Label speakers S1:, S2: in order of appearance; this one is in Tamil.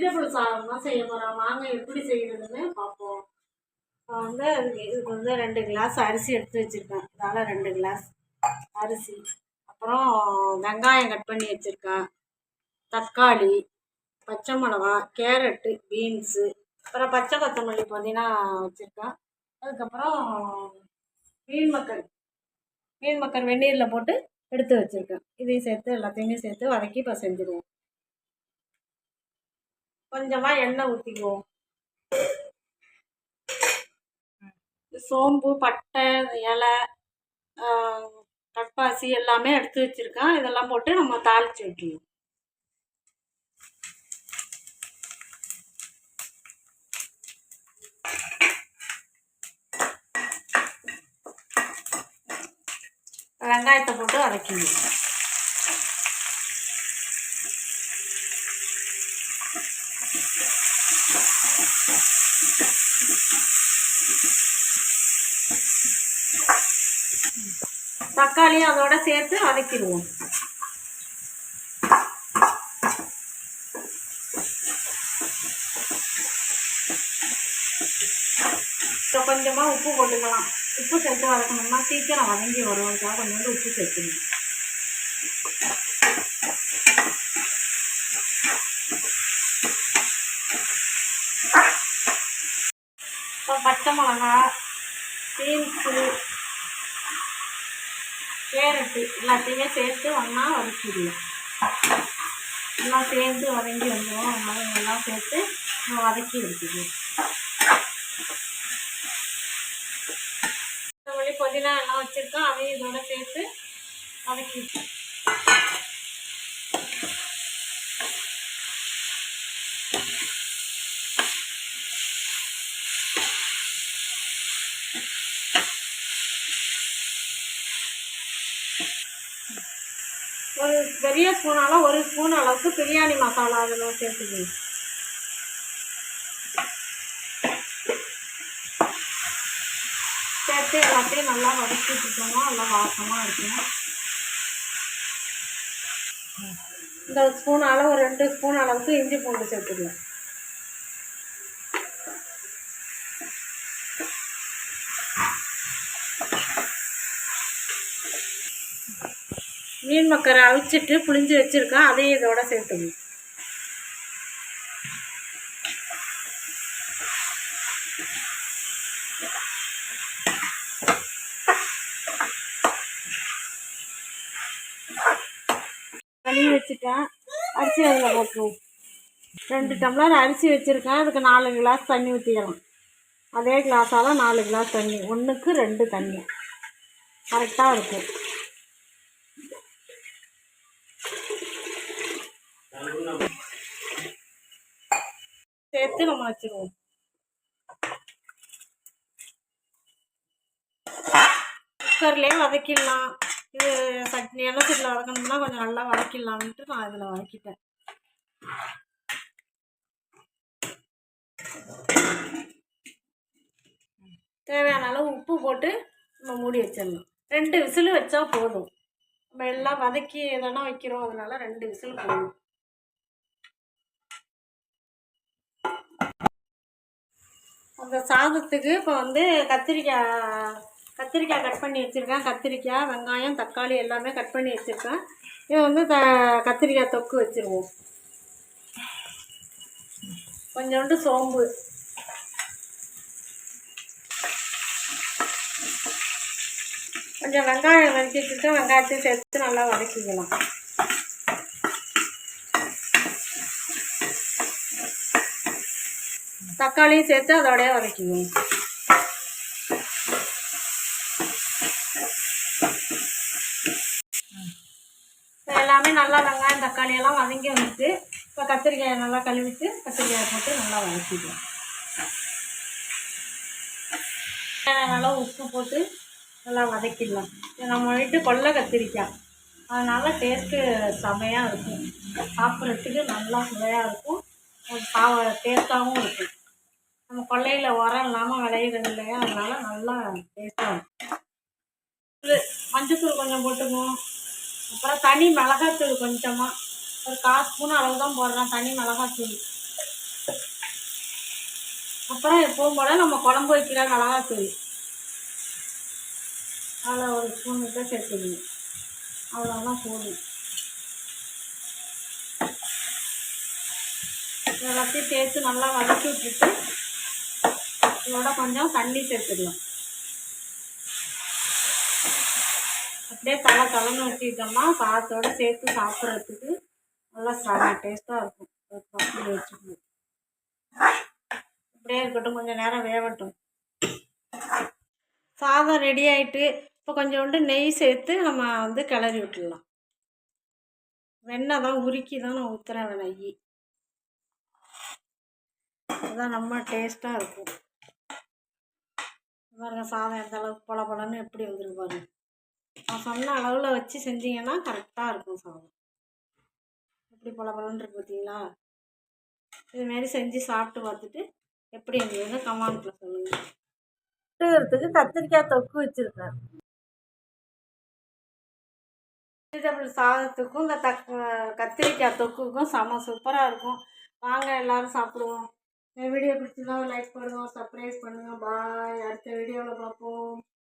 S1: வெஜிடபிள் சாதம் தான் செய்ய போகிறோம். வாங்க எப்படி செய்யறதுன்னு பார்ப்போம். இப்போ இதுக்கு 2 கிளாஸ் அரிசி எடுத்து வச்சுருக்கேன். இதால் 2 கிளாஸ் அரிசி. அப்புறம் வெங்காயம் கட் பண்ணி வச்சுருக்கேன், தக்காளி, பச்சை மிளகா, கேரட்டு, பீன்ஸு, அப்புறம் பச்சை கொத்தமல்லி, புதினா வச்சுருக்கேன். அதுக்கப்புறம் மீன் மக்கள் வெந்நீரில் போட்டு எடுத்து வச்சுருக்கேன். இதையும் சேர்த்து எல்லாத்தையுமே சேர்த்து வதக்கி இப்போ செஞ்சுருவோம். கொஞ்சமாக எண்ணெய் ஊற்றிக்குவோம். சோம்பு, பட்டை, இலை, கற்பாசி எல்லாமே எடுத்து வச்சுருக்கேன். இதெல்லாம் போட்டு நம்ம தாளித்து வைக்கணும். வெங்காயத்தை போட்டு வதக்கணும். தக்காளியும் அதோட சேர்த்து வதக்கிடுவோம். இப்போ கொஞ்சமாக உப்பு போட்டுக்கலாம். உப்பு சேர்த்து வதக்கணும்னா சீக்கிரம் வதங்கி வருவதுக்காக கொஞ்சோண்டு உப்பு சேர்த்துக்கணும். இப்போ பச்சை மிளகா, பீன்ஸு, கேரட்டு எல்லாத்தையுமே சேர்த்து ஒன்றா வதக்கிடுவோம். எல்லாம் சேர்ந்து வதங்கி வந்துடும். அதனால எல்லாம் சேர்த்து நம்ம வதக்கி எடுத்துக்குவோம். மல்லி, புதினா எல்லாம் வச்சுருக்கோம். அதையும் இதோட சேர்த்து வதக்கி ஒரு பெரிய ஸ்பூனால 1 ஸ்பூன் அளவுக்கு பிரியாணி மசாலா அதில் சேர்த்துக்கணும். சேர்த்து எல்லாத்தையும் நல்லா வதக்கிட்டோம்னா நல்லா வாசமாக இருக்கும். இந்த ஸ்பூனால் ஒரு 2 ஸ்பூன் அளவுக்கு இஞ்சி பூண்டு சேர்த்துக்கலாம். மீன் மக்கரை அவிச்சிட்டு புளிஞ்சு வச்சுருக்கேன். அதையும் இதோட சேர்த்துக்கணும். கழுவி வச்சுட்டேன். அரிசி அதில் போட்டுருவோம். 2 டம்ளர் அரிசி வச்சுருக்கேன். அதுக்கு 4 கிளாஸ் தண்ணி ஊற்றிக்கலாம். அதே கிளாஸால் 4 கிளாஸ் தண்ணி, 1க்கு 2 தண்ணி கரெக்டாக இருக்கும். சேர்த்து நம்ம வச்சுருவோம். குக்கர்லேயே வதக்கிடலாம். இது சட்னி எண்ணெய்ல வதக்கணும்னா கொஞ்சம் நல்லா வதக்கிடலான்ட்டு நான் இதில் வதக்கிட்டேன். தேவையான அளவு உப்பு போட்டு நம்ம மூடி வச்சிடலாம். 2 விசில் வச்சா போதும். நம்ம எல்லாம் வதக்கி எதனா வைக்கிறோம், அதனால 2 விசில் போதும். அந்த சாதத்துக்கு இப்போ கத்திரிக்காய் கட் பண்ணி வச்சுருக்கேன். கத்திரிக்காய், வெங்காயம், தக்காளி எல்லாமே கட் பண்ணி வச்சுருக்கேன். இது கத்திரிக்காய் தொக்கு வச்சுருவோம். கொஞ்சோண்டு சோம்பு, கொஞ்சம் வெங்காயம் வதக்கி வச்சுருக்கேன். வெங்காயத்தையும் சேர்த்து நல்லா வதக்கிக்கலாம். தக்காளியும் சேர்த்து அதோடய வதக்கிக்குவோம். எல்லாமே நல்லா வெங்காயம் தக்காளி எல்லாம் வதங்கி வந்துட்டு இப்போ கத்திரிக்காயை நல்லா கழுவிட்டு கத்திரிக்காயை போட்டு நல்லா வதக்கிடுவோம். நல்லா உப்பு போட்டு நல்லா வதக்கிடலாம். நம்ம வீட்டு கொல்லை கத்திரிக்காய், அதனால் டேஸ்ட்டு செமையாக இருக்கும். சாப்பிட்றதுக்கு நல்லா சுவையாக இருக்கும். டேஸ்ட்டாகவும் இருக்கும். நம்ம கொல்லையில் உரம் இல்லாமல் விளையிறது இல்லையா, அதனால் நல்லா டேஸ்ட்டாக இருக்கும். மஞ்சத்தூள் கொஞ்சம் போட்டுக்குவோம். அப்புறம் தனி மிளகாத்தூள் கொஞ்சமாக ஒரு 1/4 ஸ்பூன் அளவு தான் போடுறேன். தனி மிளகாத்தூள் அப்புறம் எப்பவும் போல் நம்ம குழம்பு வைக்கிற மிளகாத்தூள் அதில் ஒரு ஸ்பூன் கிட்ட சேர்த்துக்கணும். அவ்வளோதான் போதும். எல்லாத்தையும் சேர்த்து நல்லா வதக்கி விட்டுட்டு இதோட கொஞ்சம் தண்ணி சேர்த்துக்கலாம். அப்படியே தலைன்னு வச்சுக்கிட்டோம்னா சாதத்தோடு சேர்த்து சாப்பிட்றதுக்கு நல்லா டேஸ்ட்டாக இருக்கும். ஒரு பக்கத்தில் வச்சுக்கணும். அப்படியே இருக்கட்டும், கொஞ்சம் நேரம் வேகட்டும். சாதம் ரெடி ஆகிட்டு இப்போ கொஞ்சோண்டு நெய் சேர்த்து நம்ம வந்து கிளறி விட்டுடலாம். வெண்ணெய் தான் உருக்கி தான் நான் ஊற்றுறேன் நெய். அதுதான் நம்ம டேஸ்ட்டாக இருக்கும். பாருங்க சாதம் எந்த அளவுக்கு பொல பொலன்னு எப்படி வந்துருக்கு பாருங்க. நான் சொன்ன அளவில் வச்சு செஞ்சிங்கன்னா கரெக்டாக இருக்கும் சாதம். எப்படி பொல பொலன்னு இருக்கு பார்த்தீங்களா? இதுமாரி செஞ்சு சாப்பிட்டு பார்த்துட்டு எப்படி இருந்ததுன்னு கமெண்ட்டில் சொல்லுங்கள். எடுத்துக்கிறதுக்கு கத்திரிக்காய் தொக்கு வச்சுருக்கேன். வெஜிடபிள் சாதத்துக்கும் இந்த கத்திரிக்காய் தொக்குக்கும் செம சூப்பராக இருக்கும். வாங்க எல்லோரும் சாப்பிடுவோம். இந்த வீடியோ பிடிச்சிருந்தா லைக் பண்ணுவோம், சப்ஸ்கிரைப் பண்ணுங்கள். பாய். அடுத்த வீடியோவில் பார்ப்போம்.